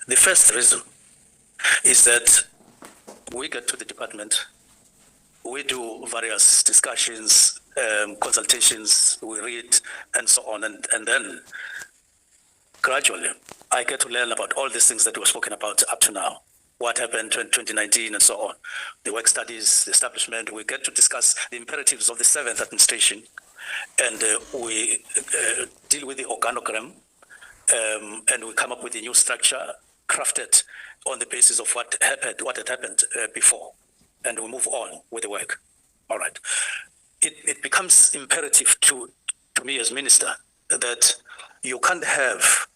The first reason is that we get to the department, we do various discussions, consultations, we read, and so on, and then gradually I get to learn about all these things that were spoken about up to now. What happened in 2019 and so on. The work studies, the establishment, we get to discuss the imperatives of the 7th administration, and we deal with the organogram, and we come up with a new structure crafted on the basis of what had happened before, and we move on with the work. All right. It becomes imperative to me as minister that you can't have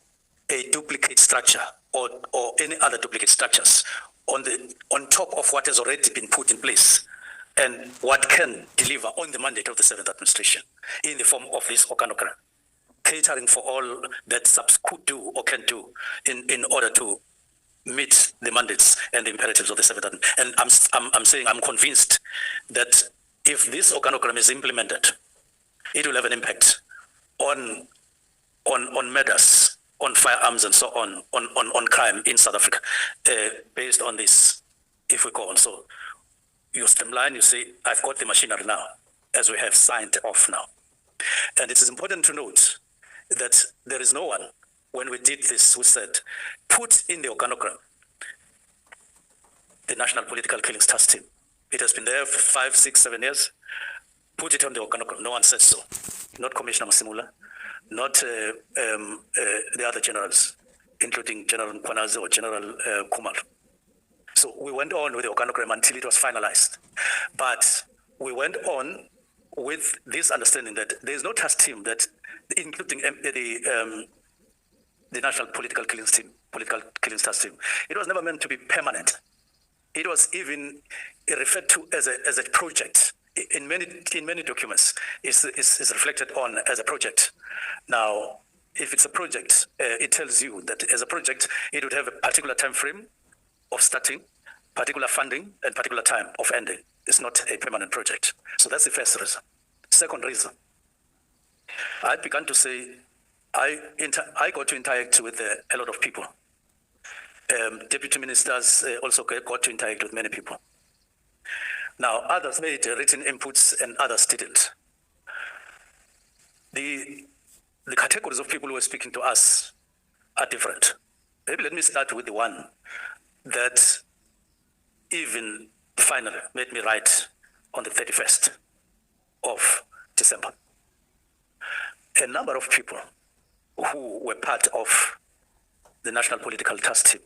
a duplicate structure or any other duplicate structures on top of what has already been put in place and what can deliver on the mandate of the 7th administration in the form of this organogram, catering for all that SAPS could do or can do in order to meet the mandates and the imperatives of the 7th. And I'm saying I'm convinced that if this organogram is implemented, it will have an impact on matters, on firearms and so on crime in South Africa, based on this, if we go on. So you streamline, you say, I've got the machinery now, as we have signed off now. And it is important to note that there is no one, when we did this, who said, put in the organogram the National Political Killings Task Team. It has been there for 5, 6, 7 years. Put it on the organogram. No one said so. Not Commissioner Masimula, not the other generals, including General Mkwanazi or General Kumar. So we went on with the organogram until it was finalized. But we went on with this understanding that there is no task team that, including the National Political Killings Task Team. It was never meant to be permanent. It was even referred to as a project. In many documents, is reflected on as a project. Now, if it's a project, it tells you that as a project, it would have a particular time frame of starting, particular funding, and particular time of ending. It's not a permanent project. So that's the first reason. Second reason, I began to say, I got to interact with a lot of people. Deputy ministers also got to interact with many people. Now, others made written inputs and others didn't. The categories of people who were speaking to us are different. Maybe let me start with the one that even finally made me write on the 31st of December. A number of people who were part of the National Political Task Team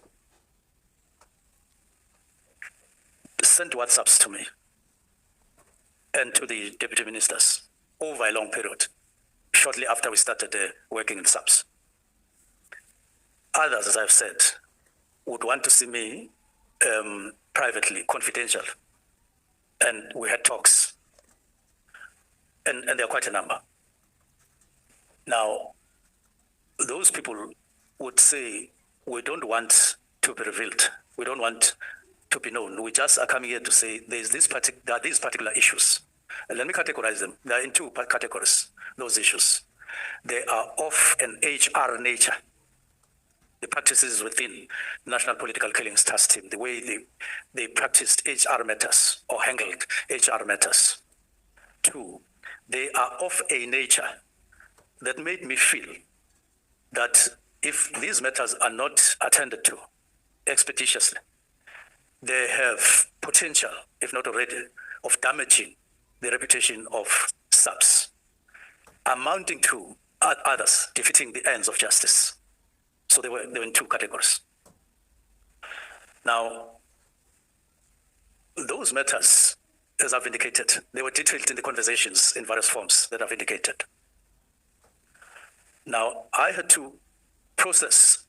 sent WhatsApps to me and to the deputy ministers over a long period, shortly after we started working in SAPS. Others, as I've said, would want to see me privately, confidential, and we had talks, and there are quite a number. Now, those people would say, we don't want to be revealed, we don't want to be known. We just are coming here to say there are these particular issues. And let me categorize them. They are in two categories, those issues. They are of an HR nature. The practices within National Political Killings Task Team, the way they practiced HR matters or handled HR matters. Two, they are of a nature that made me feel that if these matters are not attended to expeditiously, they have potential, if not already, of damaging the reputation of SAPS, amounting to others defeating the ends of justice. So they were in two categories. Now, those matters, as I've indicated, they were detailed in the conversations in various forms that I've indicated. Now, I had to process.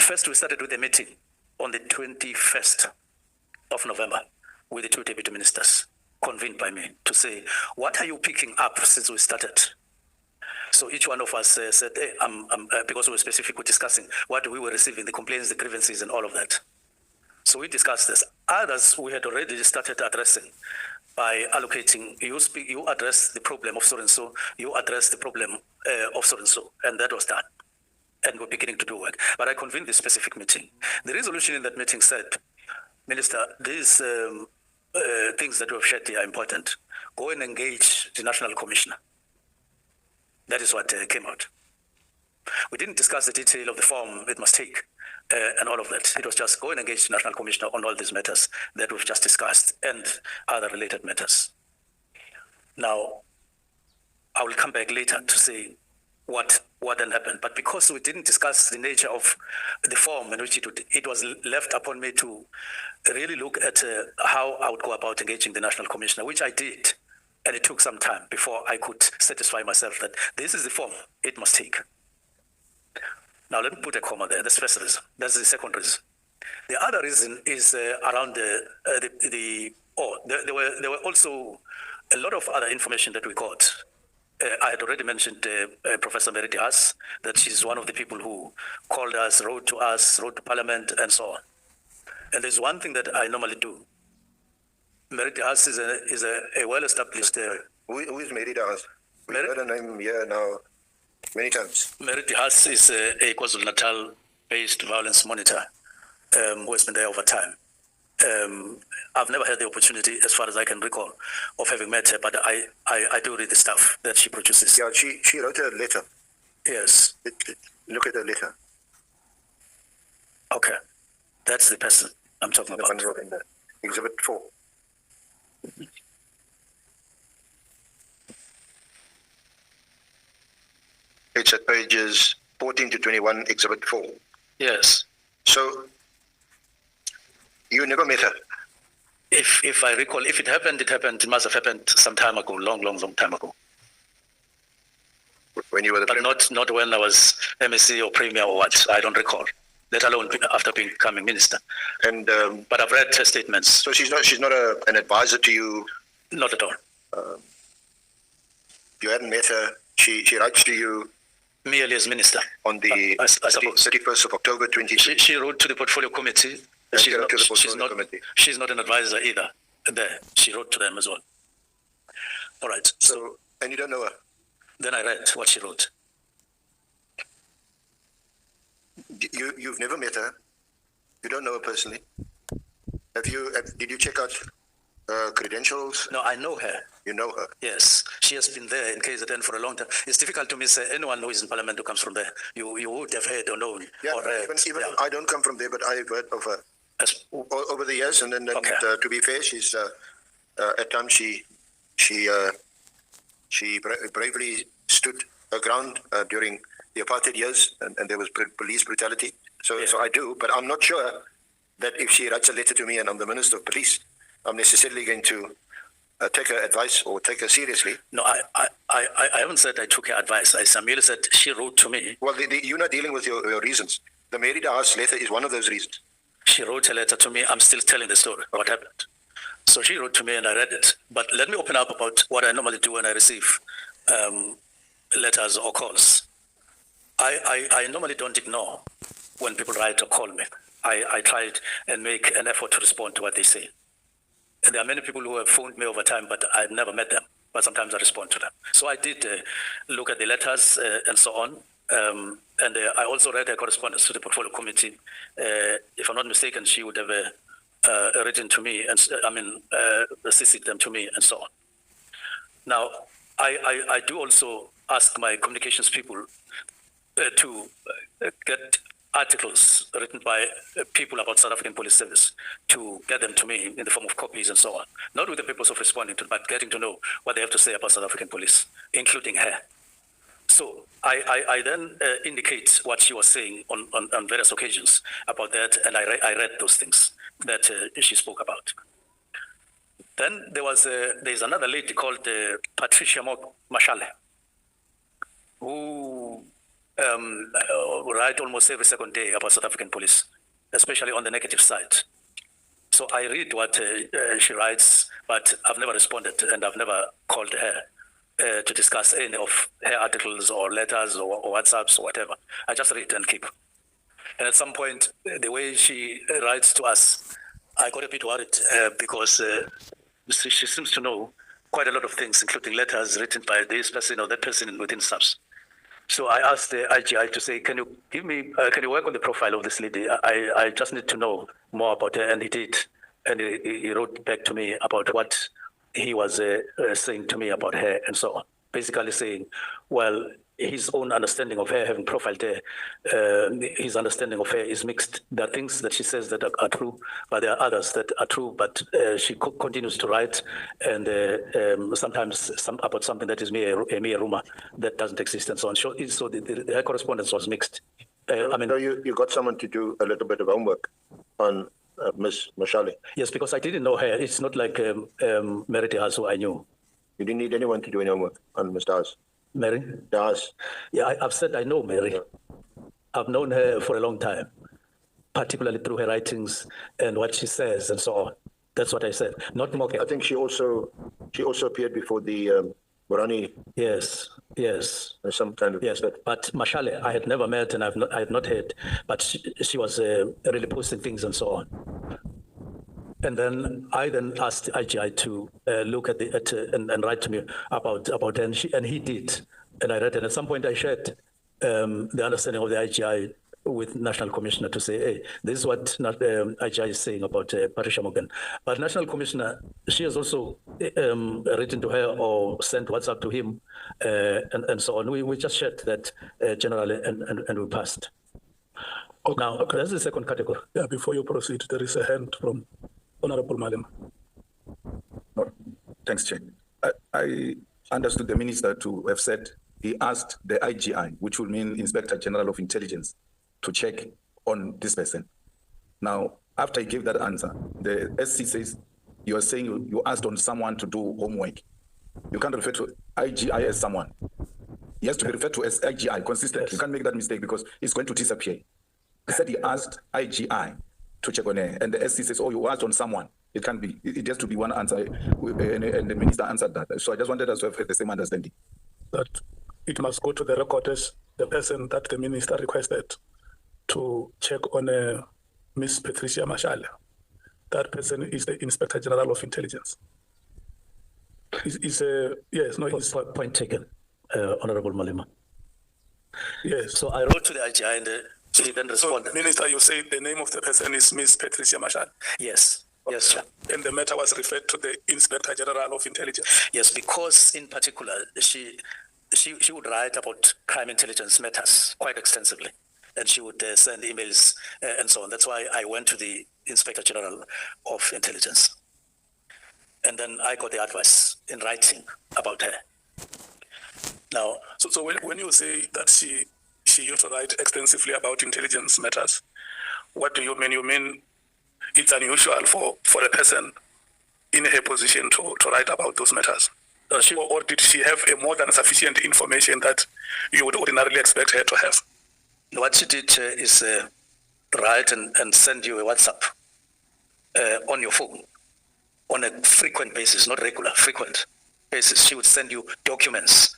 First, we started with a meeting on the 21st of November with the two deputy ministers convened by me to say, what are you picking up since we started? So each one of us said, hey, because we were specifically discussing what we were receiving, the complaints, the grievances, and all of that. So we discussed this. Others we had already started addressing by allocating, you address the problem of so-and-so, you address the problem of so-and-so, and that was done. and we're beginning to do work. But I convened this specific meeting. The resolution in that meeting said, Minister, these things that we've shared here are important. Go and engage the National Commissioner. That is what came out. We didn't discuss the detail of the form it must take and all of that. It was just go and engage the National Commissioner on all these matters that we've just discussed and other related matters. Now, I will come back later to say what then happened. But because we didn't discuss the nature of the form in which it was left upon me to really look at how I would go about engaging the National Commissioner, which I did. And it took some time before I could satisfy myself that this is the form it must take. Now, let me put a comma there. That's the first reason. That's the second reason. The other reason is around there were also a lot of other information that we got. I had already mentioned Professor Meriti Haas, that she's one of the people who called us, wrote to Parliament, and so on. And there's one thing that I normally do. Meriti Haas is a well-established... Who is Meriti Haas? We've heard her name here now many times. Meriti Haas is a KwaZulu-Natal-based violence monitor who has been there over time. I've never had the opportunity, as far as I can recall, of having met her, but I do read the stuff that she produces. Yeah, she wrote a letter. Yes. Look at the letter. Okay. That's the person I'm talking about. In the Exhibit 4. It's at pages 14 to 21, Exhibit 4. Yes. So, you never met her? If I recall, if it happened, it must have happened some time ago, long time ago. When you were the But not when I was MSc or Premier or what, I don't recall, let alone after becoming minister. And but I've read her statements. So she's not an advisor to you? Not at all. You hadn't met her. She writes to you merely as minister on the 31st of October 2020. She wrote to the portfolio committee. She's not an advisor either. There, she wrote to them as well. All right. So, and you don't know her? Then I read what she wrote. You've never met her. You don't know her personally. Did you check out credentials? No, I know her. You know her? Yes, she has been there in KZN for a long time. It's difficult to miss anyone who is in Parliament who comes from there. You would have heard or known. Yeah, or read. Even I don't come from there, but I've heard of her over the years. And then, okay. To be fair, she's at times she bravely stood her ground during the apartheid years, and there was police brutality. So I do, but I'm not sure that if she writes a letter to me and I'm the Minister of Police, I'm necessarily going to take her advice or take her seriously. No, I haven't said I took her advice. I merely said she wrote to me. Well, you're not dealing with your reasons. The Meriti Haas letter is one of those reasons. She wrote a letter to me. I'm still telling the story, what happened. So she wrote to me and I read it. But let me open up about what I normally do when I receive letters or calls. I normally don't ignore when people write or call me. I try and make an effort to respond to what they say. And there are many people who have phoned me over time, but I've never met them. But sometimes I respond to them. So I did look at the letters and so on. And I also read her correspondence to the portfolio committee. If I'm not mistaken, she would have written to me, and assisted them to me, and so on. Now, I do also ask my communications people to get articles written by people about South African Police Service, to get them to me in the form of copies and so on. Not with the purpose of responding to, but getting to know what they have to say about South African Police, including her. So I then indicate what she was saying on various occasions about that, and I read those things that she spoke about. Then there's another lady called Patricia Mashale, who write almost every second day about South African Police, especially on the negative side. So I read what she writes, but I've never responded, and I've never called her to discuss any of her articles or letters or WhatsApps or whatever. I just read and keep. And at some point, the way she writes to us, I got a bit worried because she seems to know quite a lot of things, including letters written by this person or that person within SAPS. So I asked the IGI to say, can you give me, can you work on the profile of this lady? I just need to know more about her, and he did. And he wrote back to me about what he was saying to me about her and so on. Basically saying, well, his own understanding of her, having profiled her, his understanding of her is mixed. There are things that she says that are true, but there are others that are true, but she continues to write, and sometimes about something that is a mere rumor that doesn't exist and so on. So her correspondence was mixed. So you got someone to do a little bit of homework on Ms. Mashale? Yes, because I didn't know her. It's not like Mary Dehas, who I knew. You didn't need anyone to do any homework on Ms. Dahas? Mary? Dahas. Yeah, I've said I know Mary. Yeah. I've known her for a long time, particularly through her writings and what she says and so on. That's what I said. Not Moke. I think she also appeared before the Morani. Yes. Some kind of. Yes, but Mashale, I had never met and I had not heard, but she was really posting things and so on. And then I asked IGI to look at and write to me about her, and he did, and I read it. And at some point, I shared the understanding of the IGI with National Commissioner to say, hey, this is what IGI is saying about Patricia Morgan. But National Commissioner, she has also written to her or sent WhatsApp to him, and so on. We just shared that generally, and we passed. Okay. Now, that's the second category. Yeah, before you proceed, there is a hand from Honorable Malema. No, thanks, Chair. I understood the minister to have said he asked the IGI, which would mean Inspector General of Intelligence, to check on this person. Now, after he gave that answer, the SC says you are saying you asked on someone to do homework. You can't refer to IGI as someone. He has to be referred to as IGI consistently. Yes. You can't make that mistake because it's going to disappear. He said he asked IGI to check on her, and the SC says, oh, you asked on someone. It can't be. It has to be one answer, and the minister answered that. So I just wanted us to have the same understanding. That it must go to the record as the person that the minister requested to check on Miss Patricia Mashale. That person is the Inspector General of Intelligence. Point taken, Honorable Malema. Yes. So I wrote to the IGI and he then responded. So, Minister, you say the name of the person is Miss Patricia Mashale? Yes. Yes, sir. And the matter was referred to the Inspector General of Intelligence? Yes, because in particular, she would write about crime intelligence matters quite extensively, and she would send emails and so on. That's why I went to the Inspector General of Intelligence. And then I got the advice in writing about her. Now, so when you say that she used to write extensively about intelligence matters, what do you mean? You mean it's unusual for a person in her position to write about those matters? Or did she have a more than sufficient information that you would ordinarily expect her to have? What she did is write and send you a WhatsApp on your phone on a frequent basis, not regular, frequent basis. She would send you documents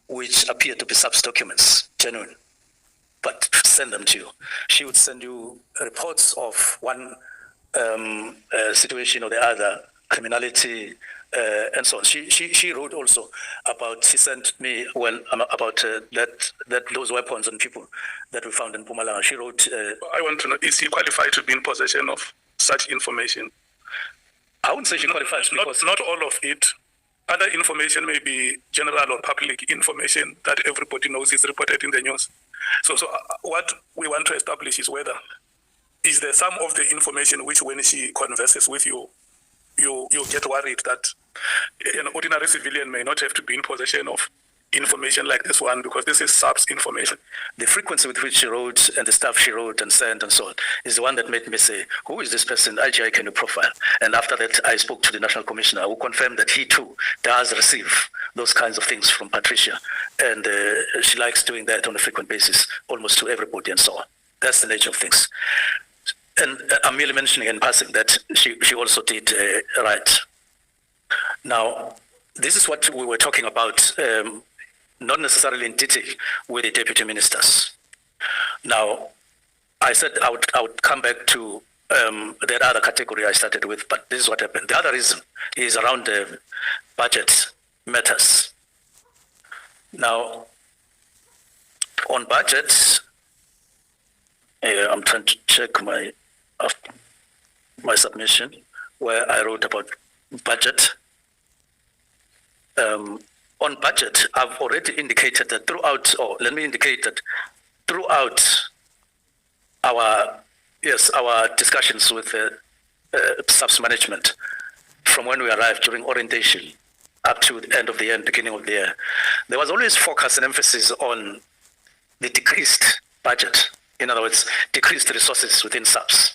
which appear to be subs documents, genuine, but send them to you. She would send you reports of one situation or the other, criminality, and so on. She wrote also about, she sent me about those weapons and people that we found in Mpumalanga. She wrote... I want to know, is she qualified to be in possession of such information? I wouldn't say she qualifies because... Not all of it. Other information may be general or public information that everybody knows is reported in the news. So what we want to establish is whether is there some of the information which when she converses with you, you get worried that an ordinary civilian may not have to be in possession of information like this one because this is subs information. The frequency with which she wrote and the stuff she wrote and sent and so on is the one that made me say, who is this person? IGI, can you profile? And after that, I spoke to the National Commissioner who confirmed that he too does receive those kinds of things from Patricia. And she likes doing that on a frequent basis, almost to everybody and so on. That's the nature of things. And I'm merely mentioning in passing that she also did write. Now, this is what we were talking about, not necessarily in detail with the deputy ministers. Now, I said I would come back to that other category I started with, but this is what happened. The other reason is around the budget matters. Now, On budget, I'm trying to check my submission where I wrote about budget. On budget, I've already indicated that throughout, or let me indicate that throughout our discussions with SAPS management, from when we arrived during orientation up to the end of the year and beginning of the year, there was always focus and emphasis on the decreased budget. In other words, decreased resources within SAPS.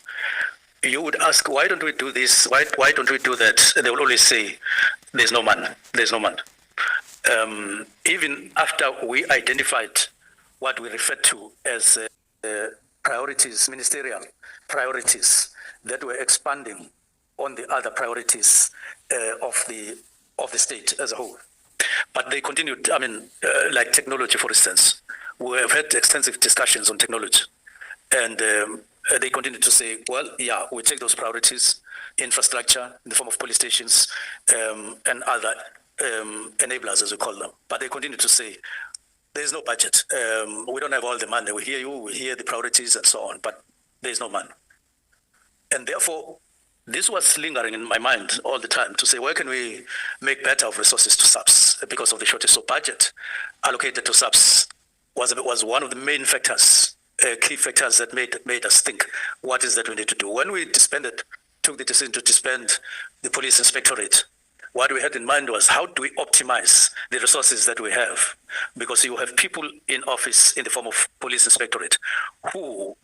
You would ask, why don't we do this? Why don't we do that? And they will always say, there's no money. There's no money. Even after we identified what we refer to as priorities, ministerial priorities that were expanding on the other priorities of the state as a whole. But they continued, like technology, for instance. We have had extensive discussions on technology. And they continue to say, well, yeah, we take those priorities, infrastructure in the form of police stations and other enablers, as we call them. But they continue to say, there's no budget. We don't have all the money. We hear you, we hear the priorities and so on, but there's no money. And therefore, this was lingering in my mind all the time to say, where can we make better of resources to SAPS because of the shortage of budget allocated to SAPS was one of the main factors, key factors that made us think, what is that we need to do? When we took the decision to disband the police inspectorate, what we had in mind was, how do we optimize the resources that we have? Because you have people in office in the form of police inspectorate who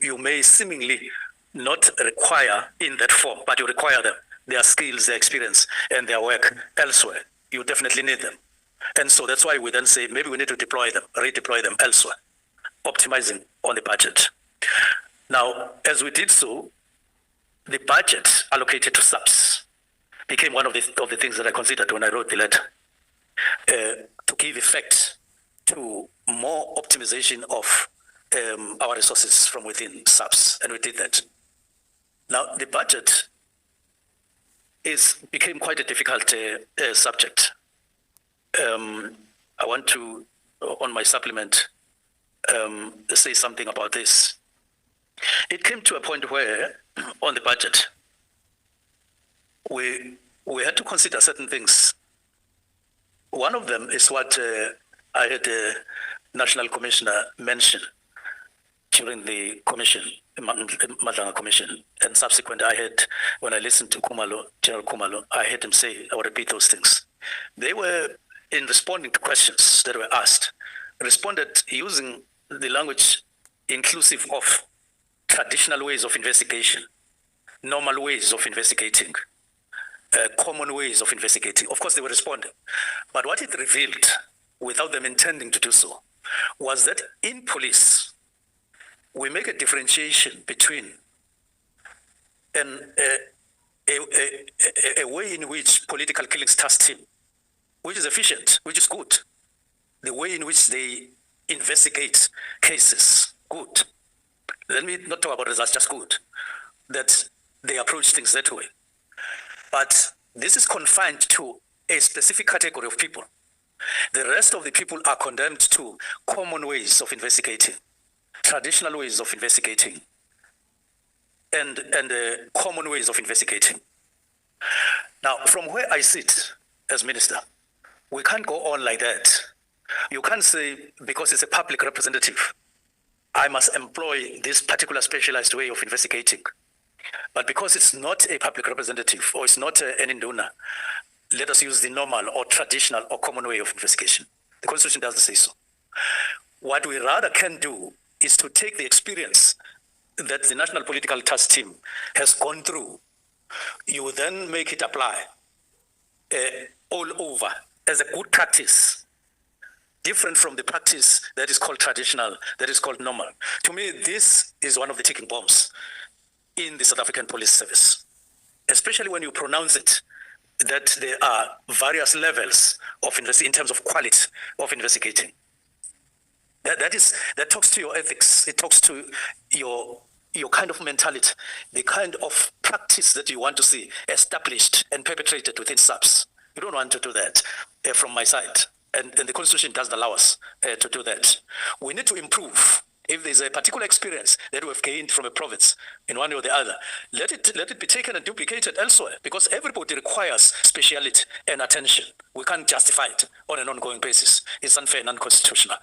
you may seemingly not require in that form, but you require them, their skills, their experience, and their work elsewhere. You definitely need them. And so that's why we then say, maybe we need to redeploy them elsewhere, optimizing on the budget. Now, as we did so, the budget allocated to SAPS became one of the things that I considered when I wrote the letter, to give effect to more optimization of our resources from within SAPS, and we did that. Now, the budget became quite a difficult subject. I want to, on my supplement, say something about this. It came to a point where, on the budget, we had to consider certain things. One of them is what I had the National Commissioner mention during the commission, Madlanga Commission, and subsequent I had, when I listened to General Kumalo, I heard him say, I will repeat those things. They were, in responding to questions that were asked, responded using the language inclusive of traditional ways of investigation, normal ways of investigating, common ways of investigating. Of course, they were responding. But what it revealed, without them intending to do so, was that in police, we make a differentiation between a way in which political killings task team, which is efficient, which is good, the way in which they investigate cases, good. Let me not talk about results, just good, that they approach things that way. But this is confined to a specific category of people. The rest of the people are condemned to common ways of investigating, traditional ways of investigating, and common ways of investigating. Now, from where I sit as minister, we can't go on like that. You can't say, because it's a public representative, I must employ this particular specialized way of investigating. But because it's not a public representative, or it's not an induna, let us use the normal or traditional or common way of investigation. The Constitution doesn't say so. What we rather can do is to take the experience that the National Political Task Team has gone through. You then make it apply all over as a good practice, different from the practice that is called traditional, that is called normal. To me, this is one of the ticking bombs in the South African Police Service, especially when you pronounce it, that there are various levels of in terms of quality of investigating. That talks to your ethics. It talks to your kind of mentality, the kind of practice that you want to see established and perpetrated within SAPS. You don't want to do that from my side. and the Constitution doesn't allow us to do that. We need to improve. If there's a particular experience that we've gained from a province in one way or the other, let it be taken and duplicated elsewhere, because everybody requires speciality and attention. We can't justify it on an ongoing basis. It's unfair and unconstitutional.